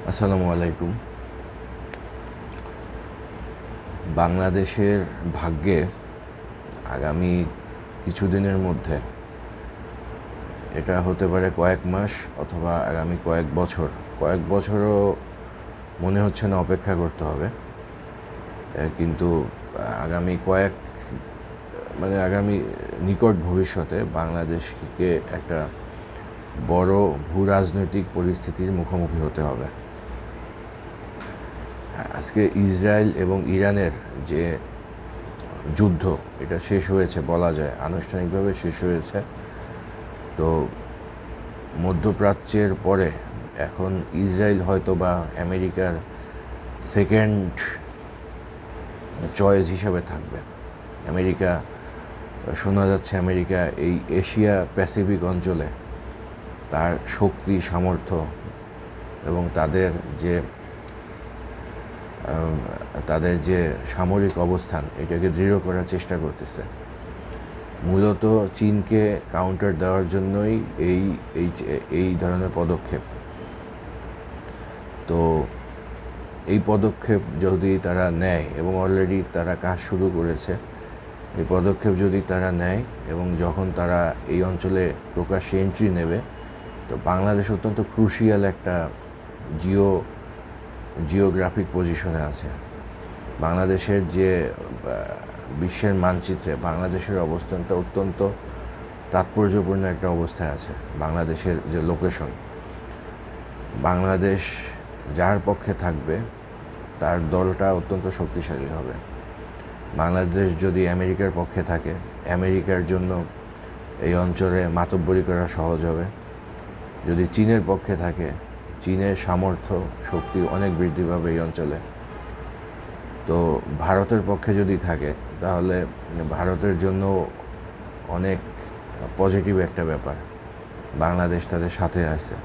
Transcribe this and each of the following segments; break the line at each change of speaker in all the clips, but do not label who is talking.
আসসালামু আলাইকুম। বাংলাদেশের ভাগ্যে আগামী কিছুদিনের মধ্যে, এটা হতে পারে কয়েক মাস অথবা আগামী কয়েক বছরও মনে হচ্ছে না, অপেক্ষা করতে হবে। কিন্তু আগামী আগামী নিকট ভবিষ্যতে বাংলাদেশকে একটা বড় ভূ রাজনৈতিক পরিস্থিতির মুখোমুখি হতে হবে। আজকে ইসরায়েল এবং ইরানের যে যুদ্ধ, এটা শেষ হয়েছে বলা যায়, আনুষ্ঠানিকভাবে শেষ হয়েছে। তো মধ্যপ্রাচ্যের পরে এখন ইসরায়েল হয়তো বা আমেরিকার সেকেন্ড চয়েস হিসাবে থাকবে। শোনা যাচ্ছে আমেরিকা এই এশিয়া প্যাসিফিক অঞ্চলে তার শক্তি, সামর্থ্য এবং তাদের যে সামরিক অবস্থান, এটাকে দৃঢ় করার চেষ্টা করতেছে। মূলত চীনকে কাউন্টার দেওয়ার জন্যই এই ধরনের পদক্ষেপ। তো এই পদক্ষেপ যদি তারা নেয়, এবং অলরেডি তারা কাজ শুরু করেছে, এই পদক্ষেপ যদি তারা নেয় এবং যখন তারা এই অঞ্চলে প্রকাশ্যে এন্ট্রি নেবে, তো বাংলাদেশ অত্যন্ত ক্রুশিয়াল একটা জিওগ্রাফিক পজিশনে আছে। বাংলাদেশের যে বিশ্বের মানচিত্রে বাংলাদেশের অবস্থানটা অত্যন্ত তাৎপর্যপূর্ণ একটা অবস্থায় আছে। বাংলাদেশের যে লোকেশন, বাংলাদেশ যার পক্ষে থাকবে তার দলটা অত্যন্ত শক্তিশালী হবে। বাংলাদেশ যদি আমেরিকার পক্ষে থাকে, আমেরিকার জন্য এই অঞ্চলে মাতব্বরি করা সহজ হবে। যদি চীনের পক্ষে থাকে, চীনের সামর্থ্য, শক্তি অনেক বৃদ্ধি পাবে এই অঞ্চলে। তো ভারতের পক্ষে যদি থাকে, তাহলে ভারতের জন্য অনেক পজিটিভ একটা ব্যাপার, বাংলাদেশ তাদের সাথে আছে।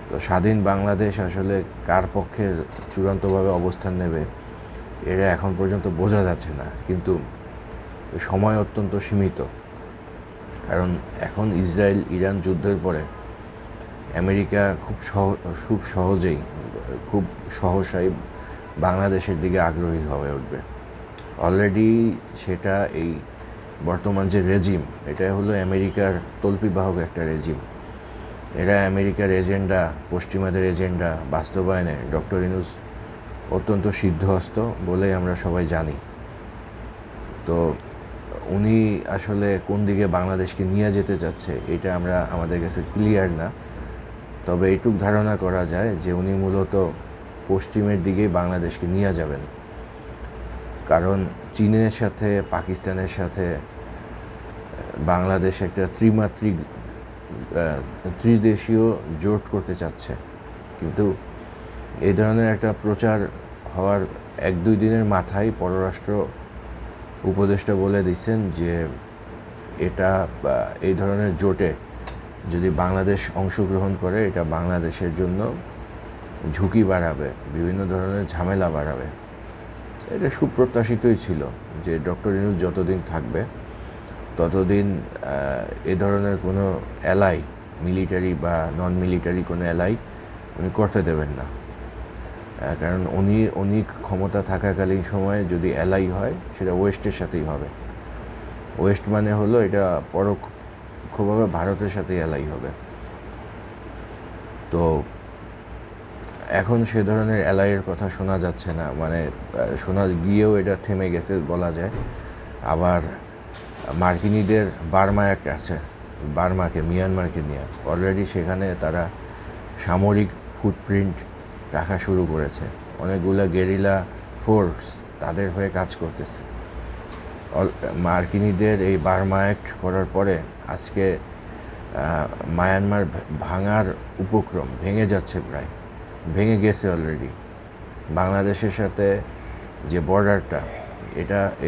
তো স্বাধীন বাংলাদেশ আসলে কার পক্ষে চূড়ান্তভাবে অবস্থান নেবে, এটা এখন পর্যন্ত বোঝা যাচ্ছে না। কিন্তু সময় অত্যন্ত সীমিত, কারণ এখন ইসরায়েল ইরান যুদ্ধের পরে আমেরিকা খুব সহজেই, খুব সহসাই বাংলাদেশের দিকে আগ্রহী হয়ে উঠবে। অলরেডি সেটা এই বর্তমান যে রেজিম, এটা হলো আমেরিকার তল্পিবাহক একটা রেজিম। এরা আমেরিকার এজেন্ডা, পশ্চিমাদের এজেন্ডা বাস্তবায়নে ডক্টর ইউনূস অত্যন্ত সিদ্ধহস্ত বলেই আমরা সবাই জানি। তো উনি আসলে কোন দিকে বাংলাদেশকে নিয়ে যেতে চাচ্ছে, এটা আমাদের কাছে ক্লিয়ার না। তবে এইটুক ধারণা করা যায় যে উনি মূলত পশ্চিমের দিকেই বাংলাদেশকে নিয়ে যাবেন। কারণ চীনের সাথে, পাকিস্তানের সাথে বাংলাদেশ একটা ত্রিদেশীয় জোট করতে চাচ্ছে। কিন্তু এই ধরনের একটা প্রচার হওয়ার 1-2 দিনের মাথায় পররাষ্ট্র উপদেষ্টা বলে দিচ্ছেন যে এই ধরনের জোটে যদি বাংলাদেশ অংশগ্রহণ করে, এটা বাংলাদেশের জন্য ঝুঁকি বাড়াবে, বিভিন্ন ধরনের ঝামেলা বাড়াবে। এটা সুপ্রত্যাশিতই ছিল যে ডক্টর ইউনূস যতদিন থাকবে ততদিন এ ধরনের কোনো অ্যালাই, মিলিটারি বা নন মিলিটারি কোনো অ্যালাই উনি করতে দেবেন না। কারণ উনি ক্ষমতা থাকাকালীন সময়ে যদি অ্যালাই হয়, সেটা ওয়েস্টের সাথেই হবে। ওয়েস্ট মানে হলো এটা পরোক্ষভাবে ভারতের সাথেই অ্যালাই হবে। তো এখন সে ধরনের অ্যালাইয়ের কথা শোনা যাচ্ছে না, শোনা গিয়েও এটা থেমে গেছে বলা যায়। আবার মার্কিনীদের বার্মা অ্যাক্ট আছে, মিয়ানমারকে নিয়ে অলরেডি সেখানে তারা সামরিক ফুটপ্রিন্ট রাখা শুরু করেছে। অনেকগুলো গেরিলা ফোর্স তাদের হয়ে কাজ করতেছে। মার্কিনীদের এই বার্মা অ্যাক্ট করার পরে আজকে মায়ানমার ভাঙার উপক্রম, ভেঙে যাচ্ছে, প্রায় ভেঙে গেছে অলরেডি। বাংলাদেশের সাথে যে বর্ডারটা,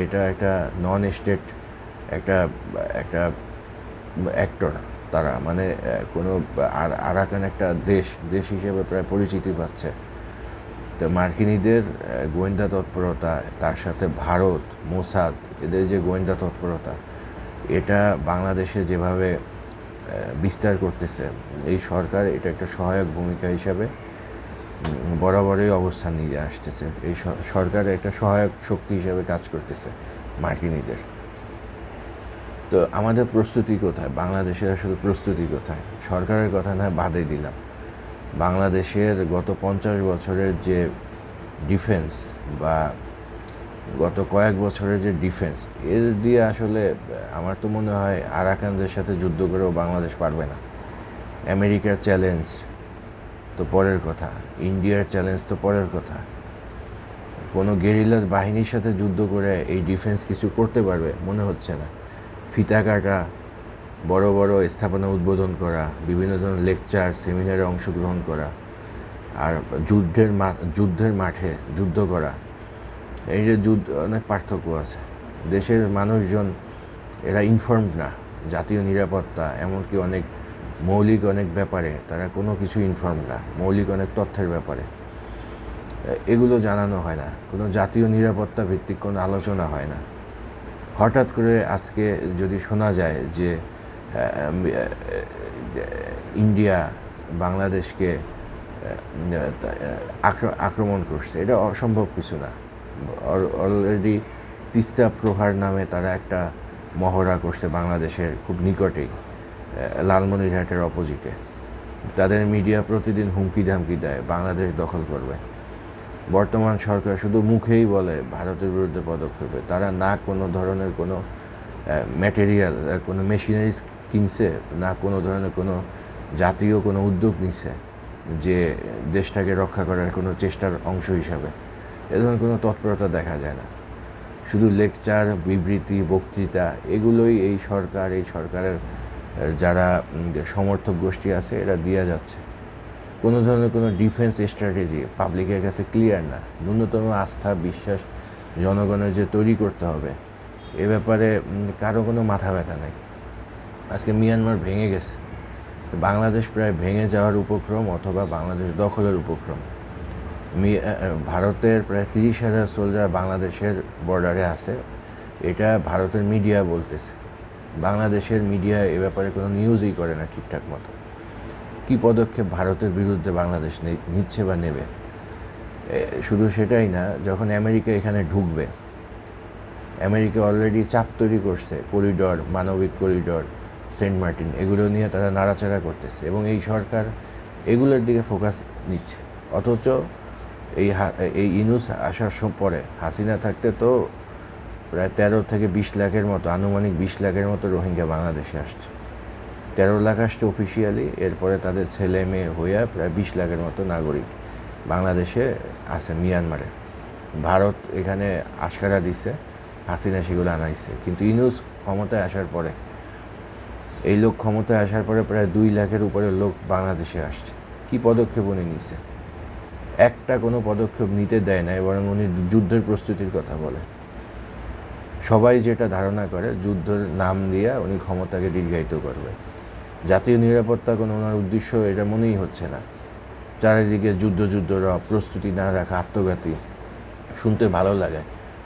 এটা একটা নন স্টেট একটা অ্যাক্টর। তারা কোনো আরাকান একটা দেশ হিসেবে প্রায় পরিচিতি পাচ্ছে। তো মার্কিনীদের গোয়েন্দা তৎপরতা, তার সাথে ভারত, মোসাদ, এদের যে গোয়েন্দা তৎপরতা, এটা বাংলাদেশে যেভাবে বিস্তার করতেছে এই সরকার, এটা একটা সহায়ক ভূমিকা হিসাবে বরাবরই অবস্থান নিয়ে আসতেছে। এই সরকার একটা সহায়ক শক্তি হিসেবে কাজ করতেছে মার্কিনীদের। তো আমাদের প্রস্তুতি কোথায়? বাংলাদেশের আসলে প্রস্তুতি কোথায়? সরকারের কথা না বাদে দিলাম, বাংলাদেশের গত 50 বছরের যে ডিফেন্স বা গত কয়েক বছরের যে ডিফেন্স, এর দিয়ে আসলে আমার তো মনে হয় আরাকানদের সাথে যুদ্ধ করেও বাংলাদেশ পারবে না। আমেরিকার চ্যালেঞ্জ তো পরের কথা, ইন্ডিয়ার চ্যালেঞ্জ তো পরের কথা। কোনো গেরিলা বাহিনীর সাথে যুদ্ধ করে এই ডিফেন্স কিছু করতে পারবে মনে হচ্ছে না। ফিতা কাটা, বড় বড় স্থাপনা উদ্বোধন করা, বিভিন্ন ধরনের লেকচার সেমিনারে অংশগ্রহণ করা, আর যুদ্ধের মাঠে যুদ্ধ করা, এই যে যুদ্ধ, অনেক পার্থক্য আছে। দেশের মানুষজন এরা ইনফর্মড না, জাতীয় নিরাপত্তা এমনকি অনেক মৌলিক অনেক ব্যাপারে তারা কোনো কিছু ইনফর্মড না, মৌলিক অনেক তথ্যের ব্যাপারে এগুলো জানানো হয় না। কোনো জাতীয় নিরাপত্তা ভিত্তিক কোনো আলোচনা হয় না। হঠাৎ করে আজকে যদি শোনা যায় যে ইন্ডিয়া বাংলাদেশকে আক্রমণ করছে, এটা অসম্ভব কিছু না। অলরেডি তিস্তা প্রহার নামে তারা একটা মহড়া করছে বাংলাদেশের খুব নিকটেই, লালমনিরহাটের অপোজিটে। তাদের মিডিয়া প্রতিদিন হুমকি ধামকি দেয় বাংলাদেশ দখল করবে। বর্তমান সরকার শুধু মুখেই বলে ভারতের বিরুদ্ধে পদক্ষেপে, তারা না কোনো ধরনের কোনো ম্যাটেরিয়াল, কোনো মেশিনারিজ কিনছে, না কোনো ধরনের কোনো জাতীয় কোনো উদ্যোগ নিছে যে দেশটাকে রক্ষা করার কোনো চেষ্টার অংশ হিসাবে। এ ধরনের কোনো তৎপরতা দেখা যায় না। শুধু লেকচার, বিবৃতি, বক্তৃতা, এগুলোই এই সরকারের যারা সমর্থক গোষ্ঠী আছে এরা দিয়ে যাচ্ছে। কোনো ধরনের কোনো ডিফেন্স স্ট্র্যাটেজি পাবলিকের কাছে ক্লিয়ার না। ন্যূনতম আস্থা বিশ্বাস জনগণের যে তৈরি করতে হবে, এ ব্যাপারে কারো কোনো মাথা ব্যথা নেই। আজকে মিয়ানমার ভেঙে গেছে, বাংলাদেশ প্রায় ভেঙে যাওয়ার উপক্রম অথবা বাংলাদেশ দখলের উপক্রম। ভারতের প্রায় 30,000 সোলজার বাংলাদেশের বর্ডারে আছে, এটা ভারতের মিডিয়া বলতেছে। বাংলাদেশের মিডিয়া এ ব্যাপারে কোনো নিউজই করে না ঠিকঠাক মতো। কী পদক্ষেপ ভারতের বিরুদ্ধে বাংলাদেশ নিচ্ছে বা নেবে? শুধু সেটাই না, যখন আমেরিকা এখানে ঢুকবে, আমেরিকা অলরেডি চাপ তৈরি করছে, করিডর, মানবিক করিডর, সেন্ট মার্টিন, এগুলো নিয়ে তারা নাড়াচাড়া করতেছে এবং এই সরকার এগুলোর দিকে ফোকাস নিচ্ছে। অথচ এই ইউনূস আসার পরে হাসিনা থাকতে তো প্রায় 13 থেকে 20 লাখের মতো, আনুমানিক 20 লাখের মতো রোহিঙ্গা বাংলাদেশে আসছে। 13 লাখ আসছে অফিসিয়ালি, এরপরে তাদের ছেলে মেয়ে হইয়া প্রায় 20 লাখের মতো নাগরিক বাংলাদেশে আছে মিয়ানমারে। ভারত এখানে আশকারা দিচ্ছে, হাসিনা সেগুলো আনাইছে। কিন্তু ইউনূস ক্ষমতায় আসার পরে, এই লোক ক্ষমতায় আসার পরে প্রায় 2 লাখের উপরে লোক বাংলাদেশে আসছে। কি পদক্ষেপ উনি নিছে? একটা কোনো পদক্ষেপ নিতে দেয় না, বরং উনি যুদ্ধের প্রস্তুতির কথা বলে। সবাই যেটা ধারণা করে যুদ্ধের নাম দিয়ে উনি ক্ষমতাকে দীর্ঘায়িত করবে। জাতীয় নিরাপত্তা কোনো ওনার উদ্দেশ্য এটা মনেই হচ্ছে না। চারিদিকে যুদ্ধরা, প্রস্তুতি না রাখা, আত্মঘাতী, শুনতে ভালো লাগে।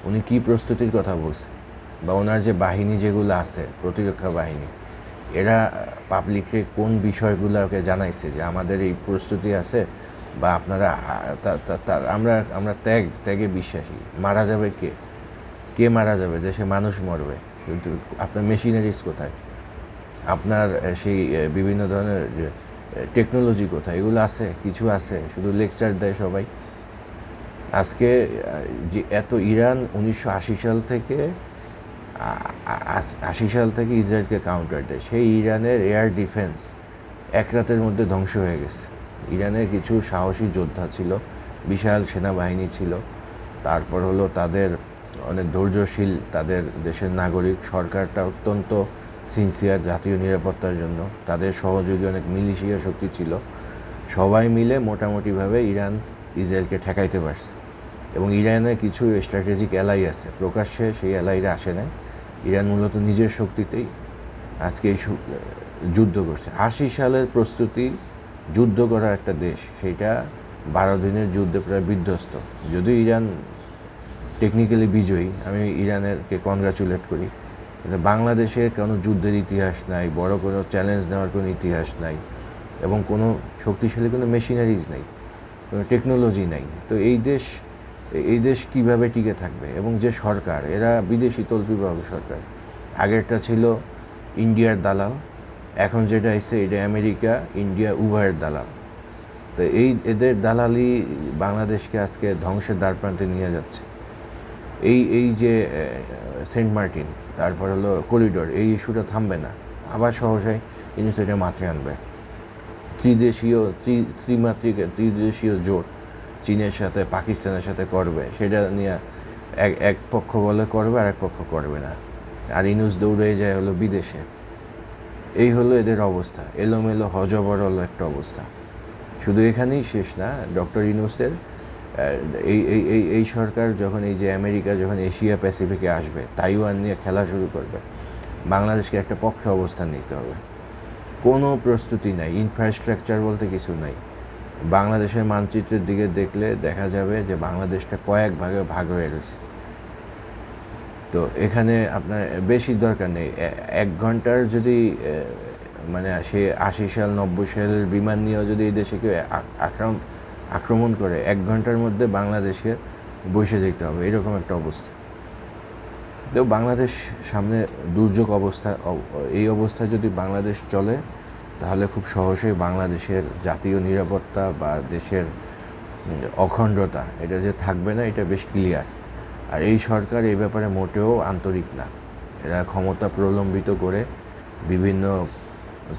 উনি কি প্রস্তুতির কথা বলছে? বা ওনার যে বাহিনী যেগুলো আছে, প্রতিরক্ষা বাহিনী, এরা পাবলিককে কোন বিষয়গুলোকে জানাইছে যে আমাদের এই প্রস্তুতি আছে বা আপনারা আমরা ত্যাগে বিশ্বাসী। মারা যাবে কে মারা যাবে? দেশে মানুষ মরবে, কিন্তু আপনার মেশিনারিজ কোথায়? আপনার সেই বিভিন্ন ধরনের টেকনোলজি কোথায়? এগুলো আছে? কিছু আছে? শুধু লেকচার দেয় সবাই। আজকে যে এত ইরান 1980 সাল থেকে ইসরায়েলকে কাউন্টার দেয়, সেই ইরানের এয়ার ডিফেন্স এক রাতের মধ্যে ধ্বংস হয়ে গেছে। ইরানের কিছু সাহসী যোদ্ধা ছিল, বিশাল সেনাবাহিনী ছিল, তারপর হলো তাদের অনেক ধৈর্যশীল তাদের দেশের নাগরিক, সরকারটা অত্যন্ত সিনসিয়ার জাতীয় নিরাপত্তার জন্য, তাদের সহযোগী অনেক মিলিশিয়া শক্তি ছিল। সবাই মিলে মোটামুটিভাবে ইরান ইসরায়েলকে ঠেকাইতে পারছে। এবং ইরানের কিছু স্ট্র্যাটেজিক অ্যালাই আছে, প্রকাশ্যে সেই অ্যালাইরা আসে না। ইরান মূলত নিজের শক্তিতেই আজকে এই যুদ্ধ করছে। 80 সালের প্রস্তুতি, যুদ্ধ করা একটা দেশ, সেটা 12 দিনের যুদ্ধে প্রায় বিধ্বস্ত। যদিও ইরান টেকনিক্যালি বিজয়ী, আমি ইরানেরকে কনগ্রাচুলেট করি, কিন্তু বাংলাদেশে কোনো যুদ্ধের ইতিহাস নাই, বড় কোনো চ্যালেঞ্জ নেওয়ার কোনো ইতিহাস নাই, এবং কোনো শক্তিশালী কোনো মেশিনারিজ নেই। টেকনোলজি নাই। তো এই দেশ কিভাবে টিকে থাকবে? এবং যে সরকার, এরা বিদেশি তল্পিবাহক সরকার। আগেরটা ছিল ইন্ডিয়ার দালাল, এখন যেটা এসে এটা আমেরিকা ইন্ডিয়া উভয়ের দালাল। তো এদের দালালি বাংলাদেশকে আজকে ধ্বংসের দ্বারপ্রান্তে নিয়ে যাচ্ছে। এই যে সেন্ট মার্টিন, তারপর হলো করিডোর, এই ইস্যুটা থামবে না, আবার সহসাই ইউনুস এটা মাথায় আনবে। ত্রিদেশীয় জোট চীনের সাথে পাকিস্তানের সাথে করবে, সেটা নিয়ে এক পক্ষ বলে করবে আর এক পক্ষ করবে না, আর ইউনুস দৌড়ে যায় হলো বিদেশে। এই হলো এদের অবস্থা, এলোমেলো হজবরল একটা অবস্থা। শুধু এখানেই শেষ না, ডক্টর ইউনুসের এই সরকার যখন এই যে আমেরিকা যখন এশিয়া প্যাসিফিকে আসবে, তাইওয়ান নিয়ে খেলা শুরু করবে, বাংলাদেশকে একটা পক্ষে অবস্থান নিতে হবে। কোনো প্রস্তুতি নাই, ইনফ্রাস্ট্রাকচার বলতে কিছু নাই। বাংলাদেশের মানচিত্রের দিকে দেখলে দেখা যাবে যে বাংলাদেশটা কয়েক ভাগে ভাগ হয়ে রয়েছে। তো এখানে আপনার বেশি দরকার নেই, 1 ঘন্টার যদি মানে সে 80 সাল 90 সালের বিমান নিয়েও যদি এই দেশে কেউ আক্রমণ করে, 1 ঘন্টার মধ্যে বাংলাদেশে বসে যেতে হবে, এরকম একটা অবস্থা। তো বাংলাদেশ সামনে দুর্যোগ অবস্থা, এই অবস্থায় যদি বাংলাদেশ চলে, তাহলে খুব সহজেই বাংলাদেশের জাতীয় নিরাপত্তা বা দেশের অখণ্ডতা এটা যে থাকবে না, এটা বেশ ক্লিয়ার। আর এই সরকার এই ব্যাপারে মোটেও আন্তরিক না। এরা ক্ষমতা প্রলম্বিত করে বিভিন্ন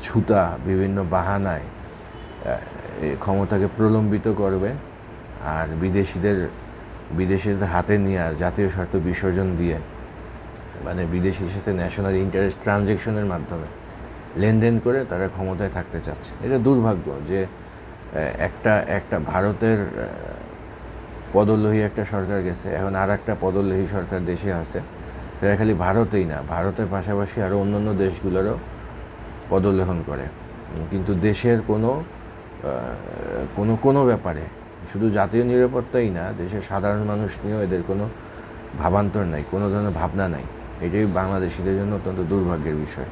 ছুতা, বিভিন্ন বাহানায় ক্ষমতাকে প্রলম্বিত করবে, আর বিদেশিদের হাতে নিয়ে জাতীয় স্বার্থ বিসর্জন দিয়ে, মানে বিদেশির সাথে ন্যাশনাল ইন্টারেস্ট ট্রানজ্যাকশনের মাধ্যমে লেনদেন করে তারা ক্ষমতায় থাকতে চাচ্ছে। এটা দুর্ভাগ্য যে একটা ভারতের পদলোহী একটা সরকার গেছে, এখন আর একটা পদলোহী সরকার দেশে আছে। এটা খালি ভারতেই না, ভারতের পাশাপাশি আরও অন্যান্য দেশগুলোরও পদলেহন করে, কিন্তু দেশের কোনো ব্যাপারে, শুধু জাতীয় নিরাপত্তাই না, দেশের সাধারণ মানুষ নিয়েও এদের কোনো ভাবান্তর নাই, কোনো ধরনের ভাবনা নাই। এটাই বাংলাদেশিদের জন্য অত্যন্ত দুর্ভাগ্যের বিষয়।